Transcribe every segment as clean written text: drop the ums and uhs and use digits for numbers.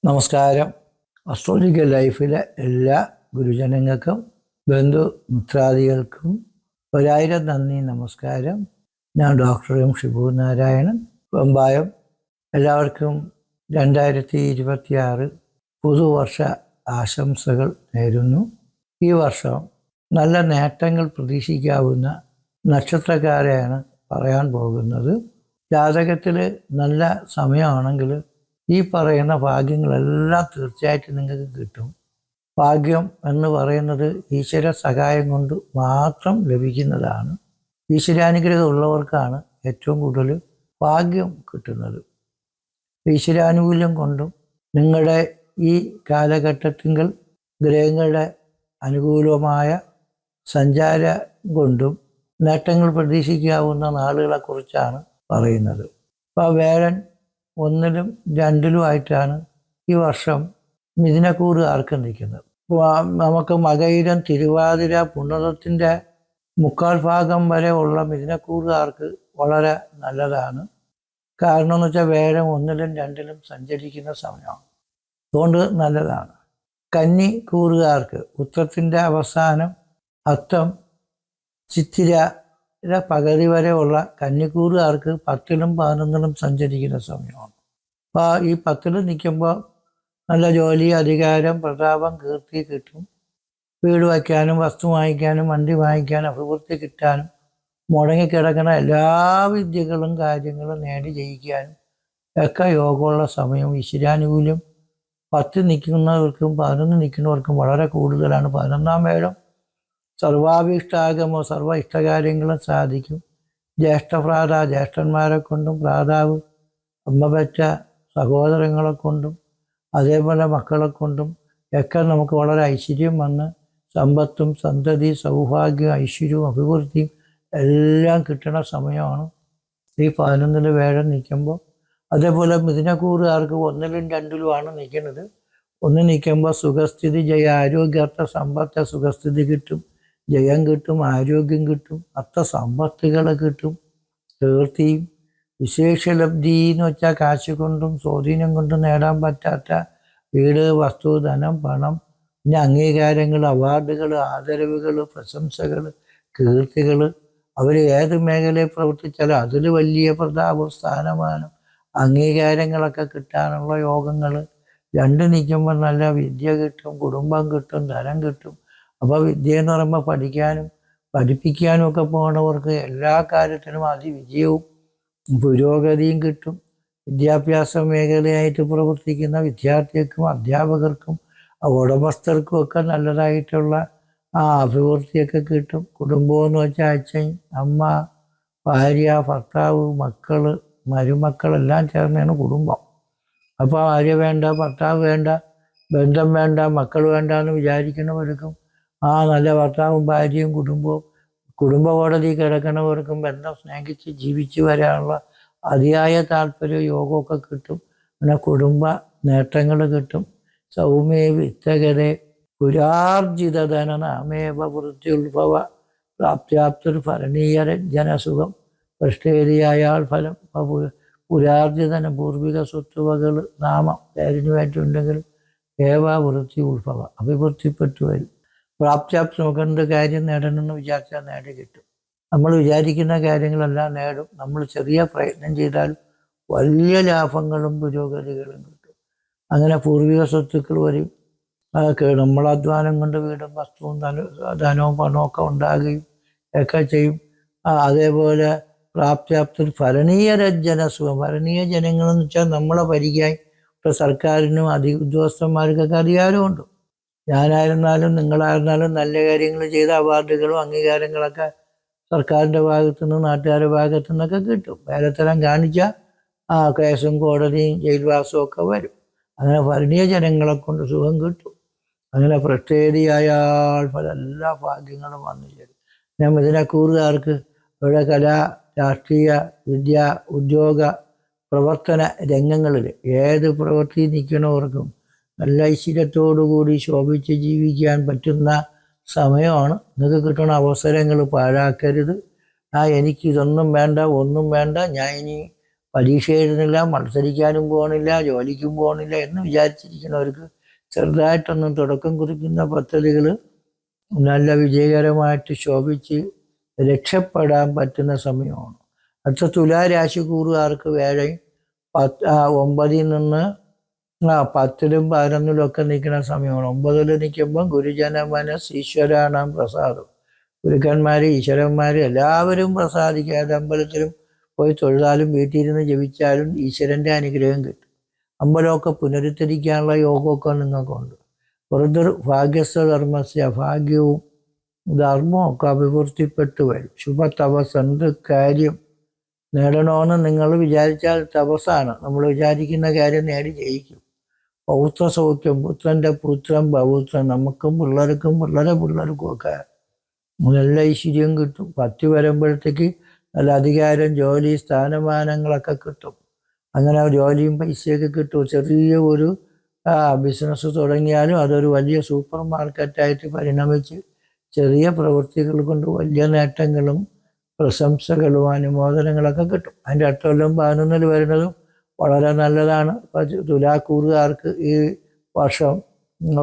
നമസ്കാരം. അസ്ട്രോളജിക്കൽ ലൈഫിലെ എല്ലാ ഗുരുജനങ്ങൾക്കും ബന്ധുമിത്രാദികൾക്കും 1000 നന്ദി, നമസ്കാരം. ഞാൻ ഡോക്ടർ എം ഷിബു നാരായണൻ, വെമ്പായം. എല്ലാവർക്കും 2026 പുതുവർഷ ആശംസകൾ നേരുന്നു. ഈ വർഷം നല്ല നേട്ടങ്ങൾ പ്രതീക്ഷിക്കാവുന്ന നക്ഷത്രക്കാരെയാണ് പറയാൻ പോകുന്നത്. ജാതകത്തിൽ നല്ല സമയമാണെങ്കിൽ ഈ പറയുന്ന ഭാഗ്യങ്ങളെല്ലാം തീർച്ചയായിട്ടും നിങ്ങൾക്ക് കിട്ടും. ഭാഗ്യം എന്ന് പറയുന്നത് ഈശ്വര സഹായം കൊണ്ട് മാത്രം ലഭിക്കുന്നതാണ്. ഈശ്വരാനുഗ്രഹം ഉള്ളവർക്കാണ് ഏറ്റവും കൂടുതൽ ഭാഗ്യം കിട്ടുന്നത്. ഈശ്വരാനുകൂല്യം കൊണ്ടും നിങ്ങളുടെ ഈ കാലഘട്ടത്തിങ്കിൽ ഗ്രഹങ്ങളുടെ അനുകൂലമായ സഞ്ചാരം കൊണ്ടും നേട്ടങ്ങൾ പ്രതീക്ഷിക്കാവുന്ന നാളുകളെക്കുറിച്ചാണ് പറയുന്നത്. അപ്പോൾ വേഴൻ 1ലും 2ലുമായിട്ടാണ് ഈ വർഷം മിഥുനക്കൂറുകാർക്ക് നിൽക്കുന്നത്. നമുക്ക് മകയിരം, തിരുവാതിര, പുണർത്തിൻ്റെ 3/4 ഭാഗം വരെ ഉള്ള മിഥുനക്കൂറുകാർക്ക് വളരെ നല്ലതാണ്. കാരണം എന്ന് വെച്ചാൽ വേഴൻ 1ലും 2ലും സഞ്ചരിക്കുന്ന സമയമാണ്, അതുകൊണ്ട് നല്ലതാണ്. കന്നി കൂറുകാർക്ക് ഉത്രത്തിൻ്റെ അവസാനം, അത്തം, ചിത്തിര പകുതി വരെ ഉള്ള കന്നിക്കൂറുകാർക്ക് 10ലും 11ലും സഞ്ചരിക്കുന്ന സമയമാണ്. അപ്പോൾ ഈ 10ൽ നിൽക്കുമ്പോൾ നല്ല ജോലി, അധികാരം, പ്രതാപം, കീർത്തി കിട്ടും. വീട് വയ്ക്കാനും വസ്തു വാങ്ങിക്കാനും വണ്ടി വാങ്ങിക്കാനും അഭിവൃദ്ധി കിട്ടാനും മുടങ്ങിക്കിടക്കുന്ന എല്ലാ വിദ്യകളും കാര്യങ്ങളും നേടി ജയിക്കാനും ഒക്കെ യോഗമുള്ള സമയം. ഈശ്വരാനുകൂല്യം 10 നിൽക്കുന്നവർക്കും 11 നിൽക്കുന്നവർക്കും വളരെ കൂടുതലാണ്. 11ാം വേഴം സർവാഭീഷ്ടാഗമോ, സർവ ഇഷ്ടകാര്യങ്ങളും സാധിക്കും. ജ്യേഷ്ഠന്മാരെ കൊണ്ടും ഭ്രാതാവ്, അമ്മ പെറ്റ സഹോദരങ്ങളെ കൊണ്ടും അതേപോലെ മക്കളെ കൊണ്ടും ഒക്കെ നമുക്ക് വളരെ ഐശ്വര്യം വന്ന് സമ്പത്തും സന്തതി, സൗഭാഗ്യവും ഐശ്വര്യവും അഭിവൃദ്ധിയും എല്ലാം കിട്ടുന്ന സമയമാണ് ഈ 11ൽ വേഴം നിൽക്കുമ്പോൾ. അതേപോലെ മിഥുനക്കൂറുകാർക്ക് 1ലും 2ലുമാണ് നിൽക്കുന്നത്. 1 നിൽക്കുമ്പോൾ സുഖസ്ഥിതി, ജയ, ആരോഗ്യാർത്ഥ സമ്പത്ത്, സുഖസ്ഥിതി കിട്ടും, ജയം കിട്ടും, ആരോഗ്യം കിട്ടും, അർത്ഥസമ്പത്തുകൾ കിട്ടും, കീർത്തിയും വിശേഷലബ്ധി എന്ന് വെച്ചാൽ കാശ് കൊണ്ടും സ്വാധീനം കൊണ്ടും നേടാൻ പറ്റാത്ത വീട്, വസ്തു, ധനം, പണം, പിന്നെ അംഗീകാരങ്ങൾ, അവാർഡുകൾ, ആദരവുകൾ, പ്രശംസകൾ, കീർത്തികൾ. അവർ ഏത് മേഖലയിൽ പ്രവർത്തിച്ചാലും അതിൽ വലിയ പ്രതാപം, സ്ഥാനമാനം, അംഗീകാരങ്ങളൊക്കെ കിട്ടാനുള്ള യോഗങ്ങൾ. 2 നിൽക്കുമ്പോൾ നല്ല വിദ്യ കിട്ടും, കുടുംബം കിട്ടും, ധനം കിട്ടും. അപ്പോൾ വിദ്യ എന്ന് പറയുമ്പോൾ പഠിക്കാനും പഠിപ്പിക്കാനും ഒക്കെ പോകുന്നവർക്ക് എല്ലാ കാര്യത്തിനും അതിവിജയവും പുരോഗതിയും കിട്ടും. വിദ്യാഭ്യാസ മേഖലയായിട്ട് പ്രവർത്തിക്കുന്ന വിദ്യാർത്ഥികൾക്കും അധ്യാപകർക്കും ഉടമസ്ഥർക്കും ഒക്കെ നല്ലതായിട്ടുള്ള അഭിവൃദ്ധിയൊക്കെ കിട്ടും. കുടുംബം എന്ന് വെച്ചാൽ അച്ഛൻ, അമ്മ, ഭാര്യ, ഭർത്താവ്, മക്കൾ, മരുമക്കളെല്ലാം ചേർന്നാണ് കുടുംബം. അപ്പോൾ ഭാര്യ വേണ്ട, ഭർത്താവ് വേണ്ട, ബന്ധം വേണ്ട, മക്കൾ വേണ്ട എന്ന് വിചാരിക്കുന്നവർക്കും നല്ല ഭർത്താവും ഭാര്യയും കുടുംബവും, കുടുംബ കോടതി കിടക്കുന്നവർക്കും ബന്ധം സ്നേഹിച്ച് ജീവിച്ചു വരാനുള്ള അതിയായ താല്പര്യം, യോഗമൊക്കെ കിട്ടും. പിന്നെ കുടുംബ നേട്ടങ്ങൾ കിട്ടും. സൗമ്യ വിത്തകരെ പുരാർജിതധന നാമേവ വൃത്യുത്ഭവ പ്രാപ്ത്യാപ്തൊരു ഭരണീയ ജനസുഖം പൃഷ്ഠേരിയായാൽ ഫലം. പുരാർജിതന പൂർവിക സ്വത്തുവകൾ നാമം പേരിന് വേണ്ടിയുണ്ടെങ്കിൽ ഏവ വൃത്തി ഉത്ഭവ അഭിവൃദ്ധിപ്പെട്ടു വരും. പ്രാപ്ത്യാപ്തം കൊണ്ട് കാര്യം നേടണമെന്ന് വിചാരിച്ചാൽ നേടി കിട്ടും. നമ്മൾ വിചാരിക്കുന്ന കാര്യങ്ങളെല്ലാം നേടും. നമ്മൾ ചെറിയ പ്രയത്നം ചെയ്താൽ വലിയ ലാഭങ്ങളും പുരോഗതികളും കിട്ടും. അങ്ങനെ പൂർവിക സ്വത്തുക്കൾ വരും. നമ്മളധ്വാനം കൊണ്ട് വീടും വസ്തുവും ധനവും പണവും ഒക്കെ ഉണ്ടാകുകയും ഒക്കെ ചെയ്യും. അതേപോലെ പ്രാപ്ത്യാപ്തർ ഭരണീയ ജനസുഖം. ഭരണീയ ജനങ്ങളെന്ന് വെച്ചാൽ നമ്മളെ ഭരിക്കാൻ ഇപ്പോൾ സർക്കാരിനും ഉദ്യോഗസ്ഥന്മാർക്കൊക്കെ അധികാരമുണ്ട്. ഞാനായിരുന്നാലും നിങ്ങളായിരുന്നാലും നല്ല കാര്യങ്ങൾ ചെയ്ത അവാർഡുകളും അംഗീകാരങ്ങളൊക്കെ സർക്കാരിൻ്റെ ഭാഗത്തു നിന്ന് നാട്ടുകാരുടെ ഭാഗത്തു നിന്നൊക്കെ കിട്ടും. വേലത്തരം കാണിച്ചാൽ കേസും കോടതിയും ജയിൽവാസവും ഒക്കെ വരും. അങ്ങനെ ഭരണീയ ജനങ്ങളെ കൊണ്ട് സുഖം കിട്ടും. അങ്ങനെ പ്രത്യേകതയായാൽ പല എല്ലാ ഭാഗ്യങ്ങളും വന്നു ചേരും. ഞാൻ മിഥുനക്കൂറുകാർക്ക് ഇവിടെ കലാ, രാഷ്ട്രീയ, വിദ്യ, ഉദ്യോഗ, പ്രവർത്തന രംഗങ്ങളിൽ ഏത് പ്രവൃത്തി നിൽക്കുന്നവർക്കും നല്ല ഐശ്വര്യത്തോടുകൂടി ശോഭിച്ച് ജീവിക്കാൻ പറ്റുന്ന സമയമാണ്. നിങ്ങൾക്ക് കിട്ടുന്ന അവസരങ്ങൾ പാഴാക്കരുത്. എനിക്കിതൊന്നും വേണ്ട, ഒന്നും വേണ്ട, ഞാൻ ഇനി പരീക്ഷ എഴുതുന്നില്ല, മത്സരിക്കാനും പോകണില്ല, ജോലിക്കും പോകണില്ല എന്ന് വിചാരിച്ചിരിക്കുന്നവർക്ക് ചെറുതായിട്ടൊന്നും തുടക്കം കുറിക്കുന്ന പദ്ധതികൾ നല്ല വിജയകരമായിട്ട് ശോഭിച്ച് രക്ഷപ്പെടാൻ പറ്റുന്ന സമയമാണ്. അടുത്ത തുലാരാശിക്കൂറുകാർക്ക് വേഴൻ 9 നിന്ന് 10ലും 11ലും ഒക്കെ നിൽക്കുന്ന സമയമാണ്. 9ൽ നിൽക്കുമ്പോൾ ഗുരുജന മനസ് ഈശ്വരാണാം പ്രസാദം. ഗുരുക്കന്മാര് ഈശ്വരന്മാര് എല്ലാവരും പ്രസാദിക്കാതെ അമ്പലത്തിലും പോയി തൊഴുതാലും വീട്ടിലിരുന്ന് ജപിച്ചാലും ഈശ്വരന്റെ അനുഗ്രഹം കിട്ടും. അമ്പലമൊക്കെ പുനരുദ്ധരിക്കാനുള്ള യോഗമൊക്കെ നിങ്ങൾക്കുണ്ട്. വെറുതെ ഭാഗ്യസ്ഥധർമ്മസ്യ ഭാഗ്യവും ധർമ്മവും ഒക്കെ അഭിവൃദ്ധിപ്പെട്ടു വരും. ശുഭ തപസ്, എന്ത് കാര്യം നേടണമെന്ന് നിങ്ങൾ വിചാരിച്ചാൽ തപസ്സാണ്. നമ്മൾ വിചാരിക്കുന്ന കാര്യം നേടി ജയിക്കും. പൗത്ര സൗഖ്യം, പുത്രന്റെ പുത്രം പൗത്രൻ, നമുക്കും പിള്ളേർക്കും പിള്ളേർക്കും ഒക്കെ നല്ല ഐശ്വര്യം കിട്ടും. 10 വരുമ്പോഴത്തേക്ക് നല്ല അധികാരം, ജോലി, സ്ഥാനമാനങ്ങളൊക്കെ കിട്ടും. അങ്ങനെ ജോലിയും പൈസയൊക്കെ കിട്ടും. ചെറിയ ഒരു ബിസിനസ് തുടങ്ങിയാലും അതൊരു വലിയ സൂപ്പർ മാർക്കറ്റായിട്ട് പരിണമിച്ച് ചെറിയ പ്രവൃത്തികൾ കൊണ്ട് വലിയ നേട്ടങ്ങളും പ്രശംസകളും അനുമോദനങ്ങളൊക്കെ കിട്ടും. അതിൻ്റെ 8 കൊല്ലം 11ൽ വരുന്നതും വളരെ നല്ലതാണ്. തുലാക്കൂറുകാർക്ക് ഈ വർഷം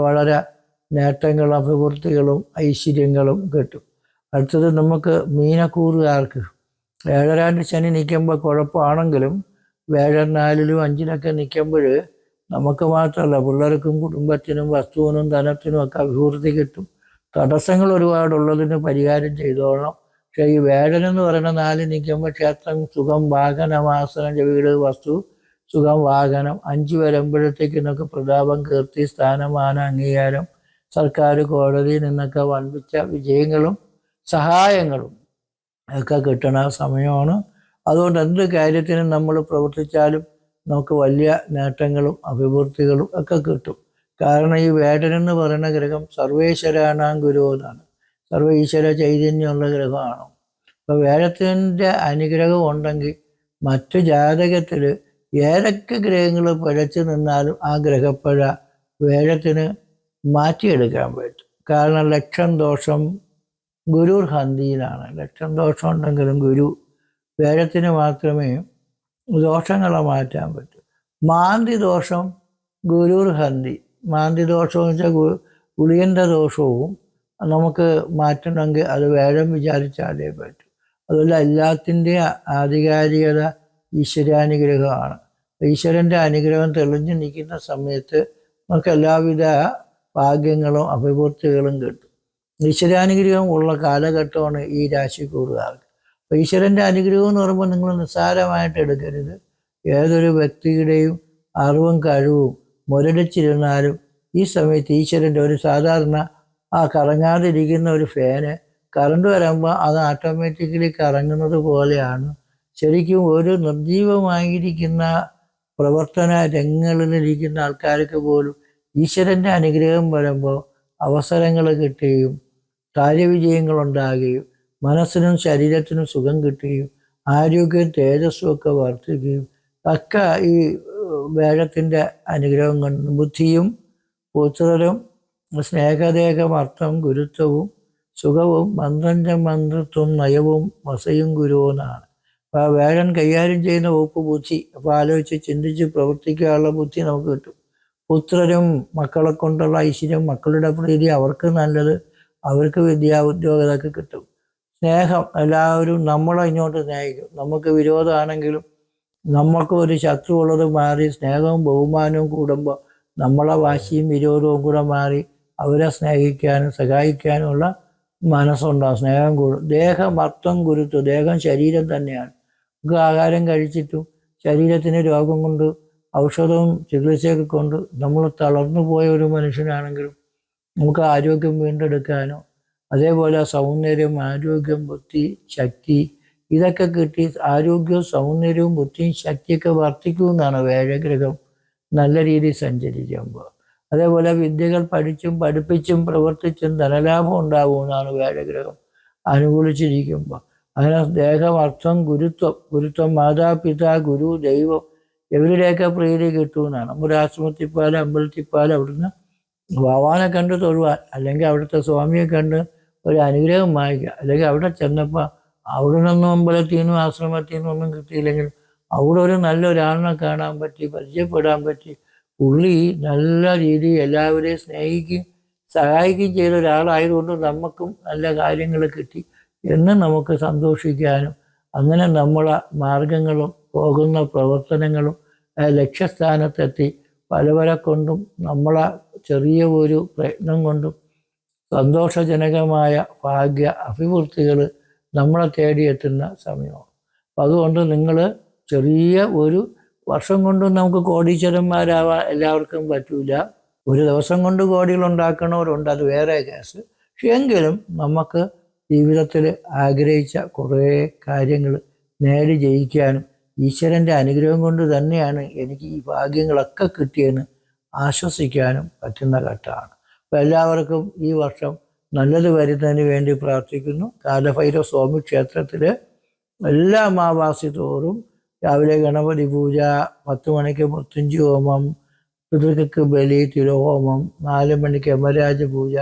വളരെ നേട്ടങ്ങളും അഭിവൃദ്ധികളും ഐശ്വര്യങ്ങളും കിട്ടും. അടുത്തത് നമുക്ക് മീനക്കൂറുകാർക്ക് ഏഴരാണ്ട് ശനി നിൽക്കുമ്പോൾ കുഴപ്പമാണെങ്കിലും വേഴൻ 4ലും 5ലൊക്കെ നിൽക്കുമ്പോൾ നമുക്ക് മാത്രമല്ല പിള്ളേർക്കും കുടുംബത്തിനും വസ്തുവിനും ധനത്തിനും ഒക്കെ അഭിവൃദ്ധി കിട്ടും. തടസ്സങ്ങൾ ഒരുപാടുള്ളതിന് പരിഹാരം ചെയ്തോളണം. പക്ഷേ ഈ വേഴനെന്ന് പറയുന്ന 4 നിൽക്കുമ്പോൾ ക്ഷേത്രം, സുഖം, വാഹനം, ആസനം, വീട്, വസ്തു, സുഖം, വാഹനം. 5 വരുമ്പോഴത്തേക്കിനൊക്കെ പ്രതാപം, കീർത്തി, സ്ഥാനമാന, അംഗീകാരം, സർക്കാർ, കോടതിയിൽ നിന്നൊക്കെ വൻപിച്ച വിജയങ്ങളും സഹായങ്ങളും ഒക്കെ കിട്ടുന്ന സമയമാണ്. അതുകൊണ്ട് എന്ത് കാര്യത്തിനും നമ്മൾ പ്രവർത്തിച്ചാലും നമുക്ക് വലിയ നേട്ടങ്ങളും അഭിവൃദ്ധികളും ഒക്കെ കിട്ടും. കാരണം ഈ വേടനെന്ന് പറയുന്ന ഗ്രഹം സർവേശ്വരാണാം ഗുരു എന്നാണ്. സർവ ഈശ്വര ചൈതന്യമുള്ള ഗ്രഹമാണ്. അപ്പോൾ വേഴത്തിൻ്റെ അനുഗ്രഹം ഉണ്ടെങ്കിൽ മറ്റു ജാതകത്തിൽ ഏതൊക്കെ ഗ്രഹങ്ങൾ പിഴച്ചു നിന്നാലും ആ ഗ്രഹപ്പഴ വേഴത്തിന് മാറ്റിയെടുക്കാൻ പറ്റും. കാരണം ലക്ഷം ദോഷം ഗുരുർ ഹന്തിയിലാണ്. ലക്ഷം ദോഷം ഉണ്ടെങ്കിലും ഗുരു വേഴത്തിന് മാത്രമേ ദോഷങ്ങളെ മാറ്റാൻ പറ്റൂ. മാന്തി ദോഷം ഗുരുർ ഹന്തി. മാന്തി ദോഷം എന്ന് വെച്ചാൽ ഗുളിയൻ്റെ ദോഷവും നമുക്ക് മാറ്റണമെങ്കിൽ അത് വേഴം വിചാരിച്ചാലേ പറ്റൂ. അതുപോലെ എല്ലാത്തിൻ്റെ ആധികാരികത ഈശ്വരാനുഗ്രഹമാണ്. ഈശ്വരൻ്റെ അനുഗ്രഹം തെളിഞ്ഞു നിൽക്കുന്ന സമയത്ത് നമുക്ക് എല്ലാവിധ ഭാഗ്യങ്ങളും അഭിവൃദ്ധികളും കിട്ടും. ഈശ്വരാനുഗ്രഹം ഉള്ള കാലഘട്ടമാണ് ഈ രാശിക്കൂറുകാർക്ക്. അപ്പോൾ ഈശ്വരൻ്റെ അനുഗ്രഹം എന്ന് പറയുമ്പോൾ നിങ്ങൾ നിസ്സാരമായിട്ട് എടുക്കരുത്. ഏതൊരു വ്യക്തിയുടെയും അറിവും കഴിവും മുരടിച്ചിരുന്നാലും ഈ സമയത്ത് ഈശ്വരൻ്റെ ഒരു സാധാരണ കറങ്ങാതിരിക്കുന്ന ഒരു ഫാന് കറണ്ട് വരുമ്പോൾ അത് ഓട്ടോമാറ്റിക്കലി കറങ്ങുന്നത് പോലെയാണ് ശരിക്കും ഒരു നിർജീവമായിരിക്കുന്ന പ്രവർത്തന രംഗങ്ങളിലിരിക്കുന്ന ആൾക്കാർക്ക് പോലും ഈശ്വരൻ്റെ അനുഗ്രഹം വരുമ്പോൾ അവസരങ്ങൾ കിട്ടുകയും കാര്യവിജയങ്ങളുണ്ടാകുകയും മനസ്സിനും ശരീരത്തിനും സുഖം കിട്ടുകയും ആരോഗ്യവും തേജസ്സും ഒക്കെ വർദ്ധിക്കുകയും ഒക്കെ ഈ വേഴത്തിൻ്റെ അനുഗ്രഹം കൊണ്ട് ബുദ്ധിയും പുത്രരും സ്നേഹദേഹം അർത്ഥം ഗുരുത്വവും സുഖവും മന്ത്രം മന്ത്രത്വം നയവും വസയും ഗുരുവെന്നാണ്. അപ്പോൾ വേഴൻ കൈകാര്യം ചെയ്യുന്ന വകുപ്പ് ബുദ്ധി. അപ്പോൾ ആലോചിച്ച് ചിന്തിച്ച് പ്രവർത്തിക്കാനുള്ള ബുദ്ധി നമുക്ക് കിട്ടും. പുത്രരും മക്കളെ കൊണ്ടുള്ള ഐശ്വര്യം, മക്കളുടെ പ്രീതി, അവർക്ക് നല്ലത്, അവർക്ക് ഉദ്യോഗതൊക്കെ കിട്ടും. സ്നേഹം, എല്ലാവരും നമ്മളെ ഇങ്ങോട്ട് സ്നേഹിക്കും. നമുക്ക് വിരോധമാണെങ്കിലും നമ്മൾക്ക് ഒരു ശത്രു ഉള്ളത് മാറി സ്നേഹവും ബഹുമാനവും കൂടുമ്പോൾ നമ്മളെ വാശിയും വിരോധവും കൂടെ മാറി അവരെ സ്നേഹിക്കാനും സഹായിക്കാനുമുള്ള മനസ്സുണ്ടാകും. സ്നേഹം കൂടും. ദേഹം അർത്ഥം ഗുരുത്വം. ദേഹം ശരീരം തന്നെയാണ്. നമുക്ക് ആഹാരം കഴിച്ചിട്ടും ശരീരത്തിന് രോഗം കൊണ്ട് ഔഷധവും ചികിത്സയൊക്കെ കൊണ്ട് നമ്മൾ തളർന്നു പോയ ഒരു മനുഷ്യനാണെങ്കിലും നമുക്ക് ആരോഗ്യം വീണ്ടെടുക്കാനോ അതേപോലെ സൗന്ദര്യം, ആരോഗ്യം, ബുദ്ധി, ശക്തി ഇതൊക്കെ കിട്ടി ആരോഗ്യവും സൗന്ദര്യവും ബുദ്ധിയും ശക്തിയൊക്കെ വർദ്ധിക്കുമെന്നാണ് വേഴഗ്രഹം നല്ല രീതിയിൽ സഞ്ചരിക്കുമ്പോൾ. അതേപോലെ വിദ്യകൾ പഠിച്ചും പഠിപ്പിച്ചും പ്രവർത്തിച്ചും ധനലാഭം ഉണ്ടാകുമെന്നാണ് വേഴഗ്രഹം അനുകൂലിച്ചിരിക്കുമ്പോൾ. അങ്ങനെ ദേഹം അർത്ഥം ഗുരുത്വം മാതാപിതാ ഗുരു ദൈവം ഇവരുടെയൊക്കെ പ്രീതി കിട്ടുമെന്നാണ്. നമ്മുടെ ആശ്രമത്തിപ്പാൽ അമ്പലത്തിപ്പാൽ അവിടുന്ന് ഭഗവാനെ കണ്ട് തൊഴുവാൻ, അല്ലെങ്കിൽ അവിടുത്തെ സ്വാമിയെ കണ്ട് ഒരു അനുഗ്രഹം വാങ്ങിക്കുക. അല്ലെങ്കിൽ അവിടെ ചെന്നപ്പോൾ അവിടെ നിന്നും അമ്പലത്തിൽ നിന്നും ആശ്രമത്തിൽ നിന്നും ഒന്നും കിട്ടിയില്ലെങ്കിൽ അവിടെ ഒരു നല്ലൊരാളിനെ കാണാൻ പറ്റി, പരിചയപ്പെടാൻ പറ്റി. പുള്ളി നല്ല രീതിയിൽ എല്ലാവരെയും സ്നേഹിക്കുകയും സഹായിക്കുകയും ചെയ്ത ഒരാളായതുകൊണ്ട് നമുക്കും നല്ല കാര്യങ്ങൾ കിട്ടി എന്ന് നമുക്ക് സന്തോഷിക്കാനും, അങ്ങനെ നമ്മളെ മാർഗങ്ങളും പോകുന്ന പ്രവർത്തനങ്ങളും ലക്ഷ്യസ്ഥാനത്തെത്തി പലവരെ കൊണ്ടും നമ്മളെ ചെറിയ ഒരു പ്രയത്നം കൊണ്ടും സന്തോഷജനകമായ ഭാഗ്യ അഭിവൃദ്ധികൾ നമ്മളെ തേടിയെത്തുന്ന സമയമാണ്. അപ്പം അതുകൊണ്ട് നിങ്ങൾ ചെറിയ ഒരു വർഷം കൊണ്ടും നമുക്ക് കോടീശ്വരന്മാരാവാൻ എല്ലാവർക്കും പറ്റൂല. ഒരു ദിവസം കൊണ്ട് കോടികൾ ഉണ്ടാക്കണവരുണ്ട്, അത് വേറെ കേസ്. പക്ഷെ എങ്കിലും നമുക്ക് ജീവിതത്തിൽ ആഗ്രഹിച്ച കുറേ കാര്യങ്ങൾ നേടി ജയിക്കാനും ഈശ്വരൻ്റെ അനുഗ്രഹം കൊണ്ട് തന്നെയാണ് എനിക്ക് ഈ ഭാഗ്യങ്ങളൊക്കെ കിട്ടിയെന്ന് ആശ്വസിക്കാനും പറ്റുന്ന ഘട്ടമാണ്. അപ്പോൾ എല്ലാവർക്കും ഈ വർഷം നല്ലത് വരുന്നതിന് വേണ്ടി പ്രാർത്ഥിക്കുന്നു. കാലഭൈരവ സ്വാമി ക്ഷേത്രത്തിൽ എല്ലാ അമാവാസി തോറും രാവിലെ ഗണപതി പൂജ, 10 മണിക്ക് മൃത്യുഞ്ജയ ഹോമം, പിതൃക്ക് ബലി, തിരുഹോമം, 4 മണിക്ക് യമരാജ പൂജ,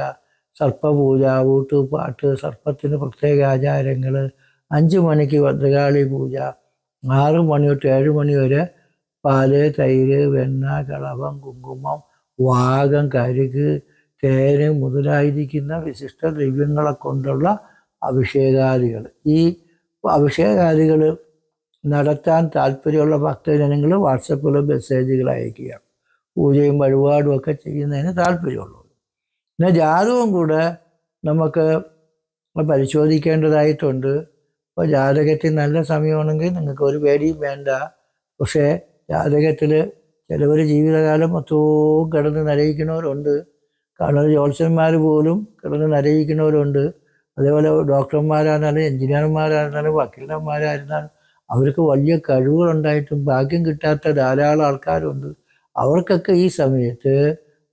സർപ്പപൂജ, ഊട്ടുപാട്ട്, സർപ്പത്തിന് പ്രത്യേക ആചാരങ്ങൾ, 5 മണിക്ക് ഭദ്രകാളി പൂജ, 6 മണി തൊട്ട് 7 മണി വരെ പാല്, തൈര്, വെണ്ണ, കളഭം, കുങ്കുമം, വാഗം, കരുക്, തേന് മുതലായിരിക്കുന്ന വിശിഷ്ട ദ്രവ്യങ്ങളെ കൊണ്ടുള്ള അഭിഷേകാദികൾ. ഈ അഭിഷേകാദികൾ നടത്താൻ താല്പര്യമുള്ള ഭക്തജനങ്ങൾ വാട്സപ്പിൽ മെസ്സേജുകൾ അയക്കുക. പൂജയും വഴിപാടും ഒക്കെ ചെയ്യുന്നതിന് താല്പര്യമുള്ളൂ. പിന്നെ ജാതകവും കൂടെ നമുക്ക് പരിശോധിക്കേണ്ടതായിട്ടുണ്ട്. അപ്പോൾ ജാതകത്തിൽ നല്ല സമയമാണെങ്കിൽ നിങ്ങൾക്ക് ഒരു പേടിയും വേണ്ട. പക്ഷേ ജാതകത്തിൽ ചിലവർ ജീവിതകാലം മൊത്തവും കിടന്ന് നരയിക്കുന്നവരുണ്ട്. കാരണം ജ്യോത്സ്യന്മാർ പോലും കിടന്ന് നരയിക്കുന്നവരുണ്ട്. അതേപോലെ ഡോക്ടർമാരായിരുന്നാലും എഞ്ചിനീയർമാരായിരുന്നാലും വക്കീലന്മാരായിരുന്നാലും അവർക്ക് വലിയ കഴിവുകളുണ്ടായിട്ടും ഭാഗ്യം കിട്ടാത്ത ധാരാളം ആൾക്കാരുണ്ട്. അവർക്കൊക്കെ ഈ സമയത്ത്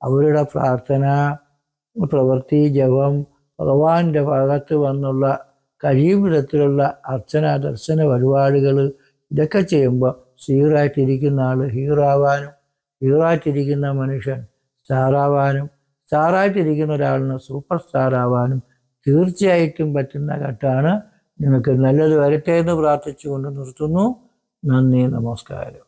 അവരുടെ പ്രാർത്ഥന, പ്രവൃത്തി, ജപം, ഭഗവാന്റെ ഭാഗത്ത് വന്നുള്ള കഴിയും വിധത്തിലുള്ള അർച്ചന, ദർശന പരിപാടികൾ ഇതൊക്കെ ചെയ്യുമ്പോൾ ഹീറായിട്ടിരിക്കുന്ന ആൾ ഹീറാവാനും, ഹീറായിട്ടിരിക്കുന്ന മനുഷ്യൻ സ്റ്റാറാവാനും, സ്റ്റാറായിട്ടിരിക്കുന്ന ഒരാളിന് സൂപ്പർ സ്റ്റാർ ആവാനും തീർച്ചയായിട്ടും പറ്റുന്ന ഘട്ടമാണ്. നിങ്ങൾക്ക് നല്ലത് വരട്ടെ എന്ന് പ്രാർത്ഥിച്ചുകൊണ്ട് നിർത്തുന്നു. നന്ദി, നമസ്കാരം.